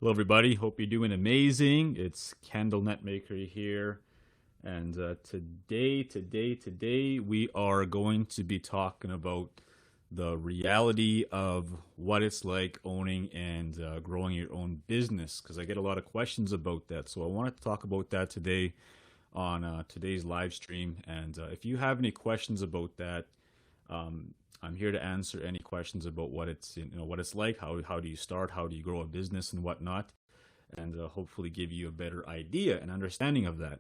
Hello, everybody. Hope you're doing amazing. It's Candle Net Maker here, and today, we are going to be talking about the reality of what it's like owning and growing your own business. Because I get a lot of questions about that, so I wanted to talk about that today on today's live stream. And if you have any questions about that, um, I'm here to answer any questions about what it's like, how do you start, how do you grow a business, and whatnot, and hopefully give you a better idea and understanding of that.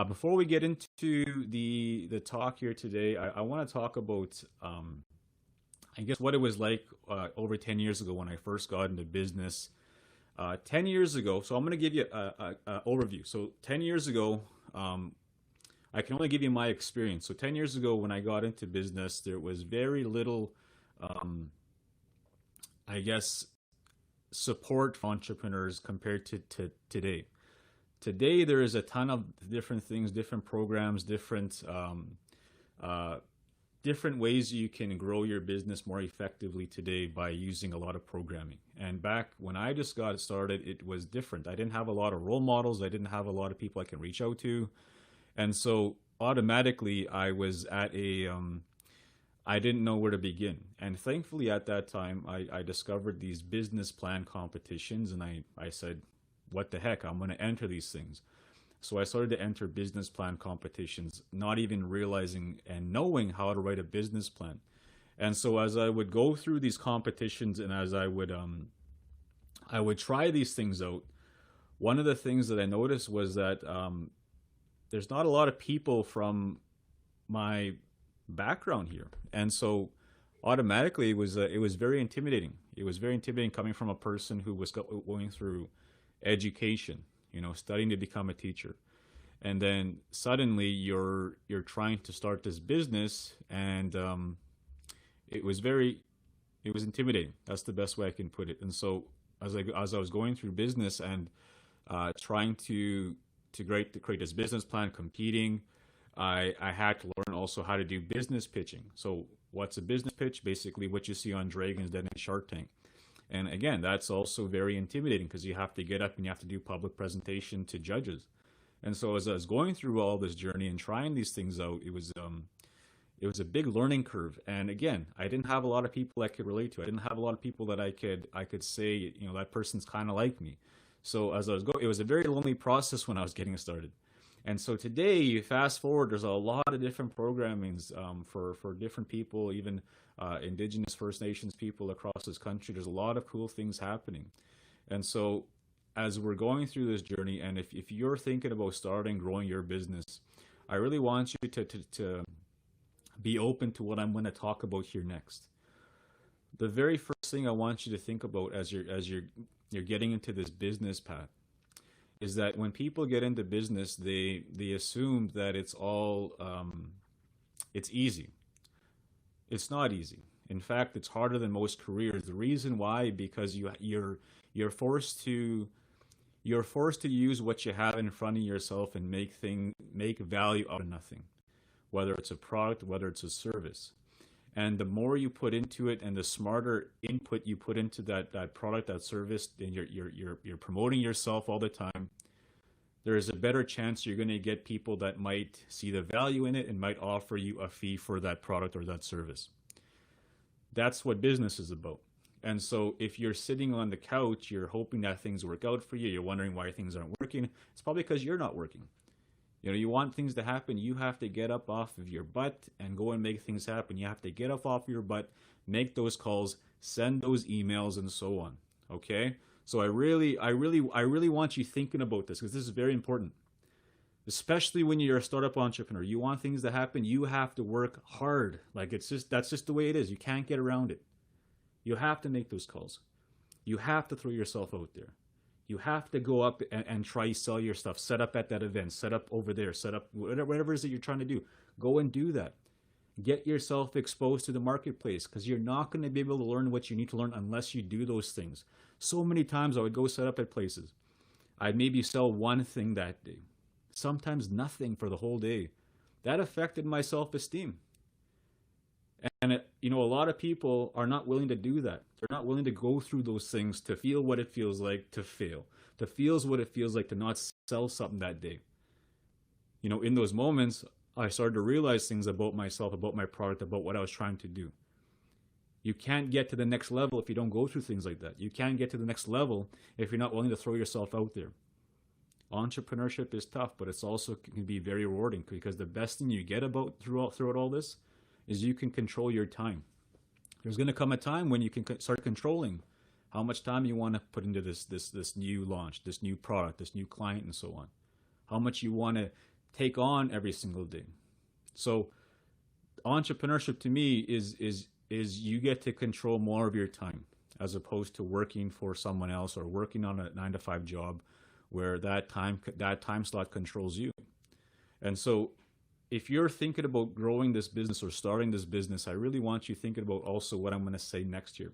Before we get into the talk here today, I want to talk about I guess what it was like over 10 years ago when I first got into business. 10 years ago, so I'm going to give you a overview. So 10 years ago, um, I can only give you my experience. So 10 years ago, when I got into business, there was very little, um, I guess, support for entrepreneurs compared to today. Today, there is a ton of different things, different programs, uh, different ways you can grow your business more effectively today by using a lot of programming. And back when I just got started, it was different. I didn't have a lot of role models. I didn't have a lot of people I can reach out to. And so automatically I didn't know where to begin. And thankfully at that time, I discovered these business plan competitions, and I said, what the heck, I'm going to enter these things. So I started to enter business plan competitions, not even realizing and knowing how to write a business plan. And so as I would go through these competitions and as I would try these things out, one of the things that I noticed was that there's not a lot of people from my background here, and so automatically it was very intimidating. It was very intimidating coming from a person who was going through education, studying to become a teacher, and then suddenly you're trying to start this business, and it was very it was intimidating. That's the best way I can put it. And so as I was going through business and trying to create this business plan, competing, I had to learn also how to do business pitching. So what's a business pitch? Basically, what you see on Dragon's Den and Shark Tank. And again, that's also very intimidating because you have to get up and you have to do public presentation to judges. And so as I was going through all this journey and trying these things out, it was a big learning curve. And again, I didn't have a lot of people I could relate to. I didn't have a lot of people that I could say, that person's kind of like me. So as I was going, it was a very lonely process when I was getting started. And so today, you fast forward, there's a lot of different programmings for different people, even Indigenous First Nations people across this country. There's a lot of cool things happening. And so as we're going through this journey, and if you're thinking about starting, growing your business, I really want you to be open to what I'm going to talk about here next. The very first thing I want you to think about as you're getting into this business path is that when people get into business, they assume that it's all it's easy. It's not easy. In fact, it's harder than most careers. The reason why, because you're forced to you're forced to use what you have in front of yourself and make value out of nothing, whether it's a product, whether it's a service. And the more you put into it and the smarter input you put into that product, that service, and you're promoting yourself all the time, there is a better chance you're going to get people that might see the value in it and might offer you a fee for that product or that service. That's what business is about. And so if you're sitting on the couch, you're hoping that things work out for you, you're wondering why things aren't working, it's probably because you're not working. You want things to happen, you have to get up off of your butt and go and make things happen. You have to get up off your butt, make those calls, send those emails, and so on. Okay? So I really want you thinking about this because this is very important. Especially when you're a startup entrepreneur. You want things to happen, you have to work hard. Like that's just the way it is. You can't get around it. You have to make those calls. You have to throw yourself out there. You have to go up and try sell your stuff, set up at that event, set up over there, set up whatever it is that you're trying to do. Go and do that. Get yourself exposed to the marketplace because you're not going to be able to learn what you need to learn unless you do those things. So many times I would go set up at places. I'd maybe sell one thing that day, sometimes nothing for the whole day. That affected my self-esteem. a lot of people are not willing to do that. They're not willing to go through those things to feel what it feels like to fail, to feel what it feels like to not sell something that day. In those moments, I started to realize things about myself, about my product, about what I was trying to do. You can't get to the next level if you don't go through things like that. You can't get to the next level if you're not willing to throw yourself out there. Entrepreneurship is tough, but it's also can be very rewarding, because the best thing you get about throughout all this is you can control your time. There's going to come a time when you can start controlling how much time you want to put into this new launch, this new product, this new client, and so on. How much you want to take on every single day. So entrepreneurship to me is you get to control more of your time, as opposed to working for someone else or working on a 9-to-5 job where that time slot controls you. And so if you're thinking about growing this business or starting this business, I really want you thinking about also what I'm going to say next year.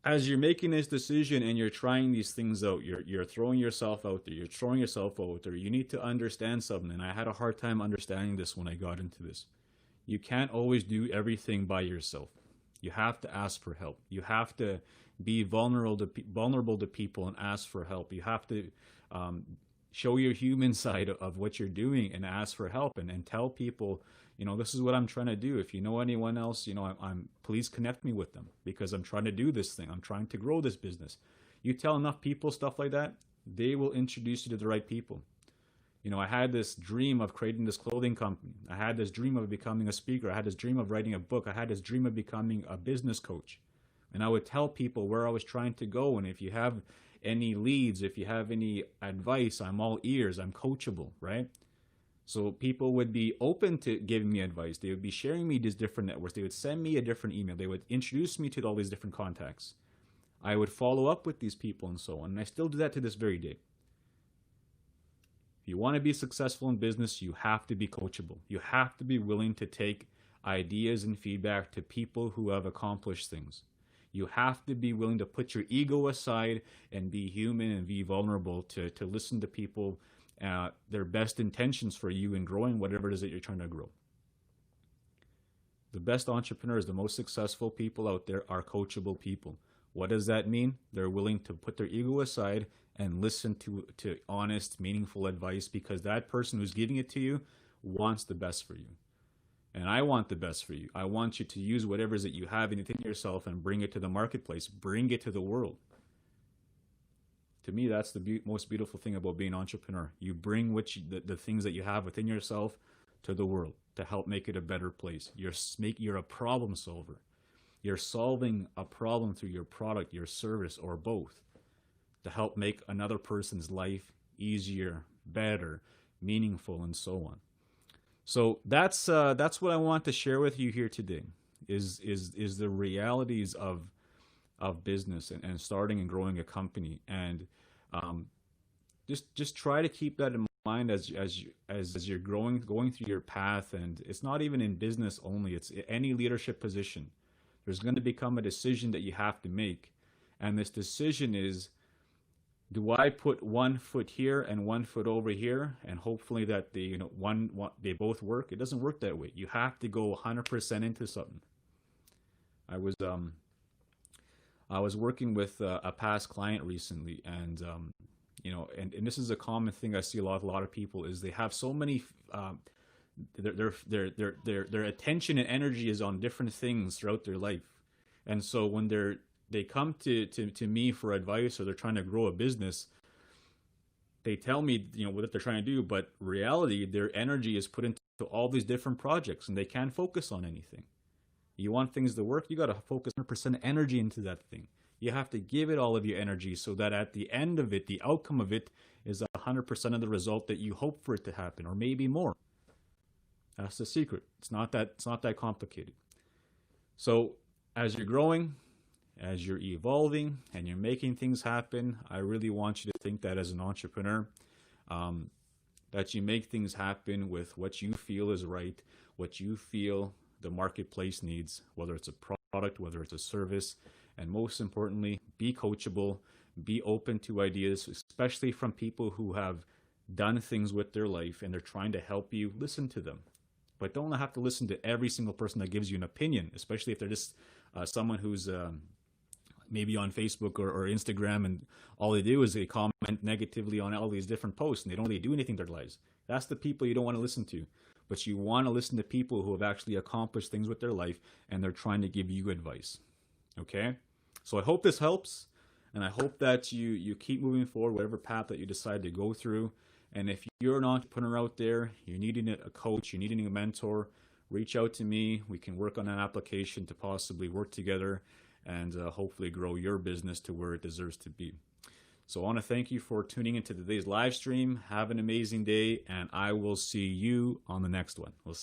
As you're making this decision and you're trying these things out, you're throwing yourself out there, you need to understand something. And I had a hard time understanding this when I got into this. You can't always do everything by yourself. You have to ask for help. You have to be vulnerable to people and ask for help. You have to show your human side of what you're doing and ask for help, and tell people, this is what I'm trying to do. If you know anyone else, I'm please connect me with them, because I'm trying to do this thing. I'm trying to grow this business. You tell enough people stuff like that, they will introduce you to the right people. I had this dream of creating this clothing company. I had this dream of becoming a speaker. I had this dream of writing a book. I had this dream of becoming a business coach. And I would tell people where I was trying to go. And if you have any leads, if you have any advice, I'm all ears. I'm coachable, right? So people would be open to giving me advice. They would be sharing me these different networks. They would send me a different email. They would introduce me to all these different contacts. I would follow up with these people and so on. And I still do that to this very day. If you want to be successful in business, you have to be coachable. You have to be willing to take ideas and feedback to people who have accomplished things. You have to be willing to put your ego aside and be human and be vulnerable to listen to people, their best intentions for you in growing whatever it is that you're trying to grow. The best entrepreneurs, the most successful people out there are coachable people. What does that mean? They're willing to put their ego aside and listen to honest, meaningful advice, because that person who's giving it to you wants the best for you. And I want the best for you. I want you to use whatever it is that you have within yourself and bring it to the marketplace, bring it to the world. To me, that's the most beautiful thing about being an entrepreneur. You bring the things that you have within yourself to the world to help make it a better place. You're a problem solver. You're solving a problem through your product, your service, or both, to help make another person's life easier, better, meaningful, and so on. So that's what I want to share with you here today, is the realities of business and starting and growing a company. And just try to keep that in mind as you're going through your path. And it's not even in business only, it's any leadership position. There's going to become a decision that you have to make. And this decision is, do I put one foot here and one foot over here, and hopefully that they both work? It doesn't work that way. You have to go 100% into something. I was working with a past client recently, and and this is a common thing I see a lot of people, is they have so many their attention and energy is on different things throughout their life. And so when they come to me for advice, or they're trying to grow a business, they tell me what they're trying to do, but reality, their energy is put into all these different projects and they can't focus on anything. You want things to work, you got to focus 100% energy into that thing. You have to give it all of your energy, so that at the end of it, the outcome of it is 100% of the result that you hope for it to happen, or maybe more. That's the secret. It's not that complicated. So as you're growing, as you're evolving, and you're making things happen, I really want you to think that as an entrepreneur, that you make things happen with what you feel is right, what you feel the marketplace needs, whether it's a product, whether it's a service, and most importantly, be coachable, be open to ideas, especially from people who have done things with their life and they're trying to help you. Listen to them. but don't have to listen to every single person that gives you an opinion, especially if they're just someone who's maybe on Facebook or Instagram, and all they do is they comment negatively on all these different posts and they don't really do anything in their lives. That's the people you don't want to listen to. But you want to listen to people who have actually accomplished things with their life and they're trying to give you advice. Okay? So I hope this helps, and I hope that you keep moving forward, whatever path that you decide to go through. And if you're an entrepreneur out there, you're needing a coach, you're needing a mentor, reach out to me. We can work on an application to possibly work together and hopefully grow your business to where it deserves to be. So I want to thank you for tuning into today's live stream. Have an amazing day, and I will see you on the next one. We'll see.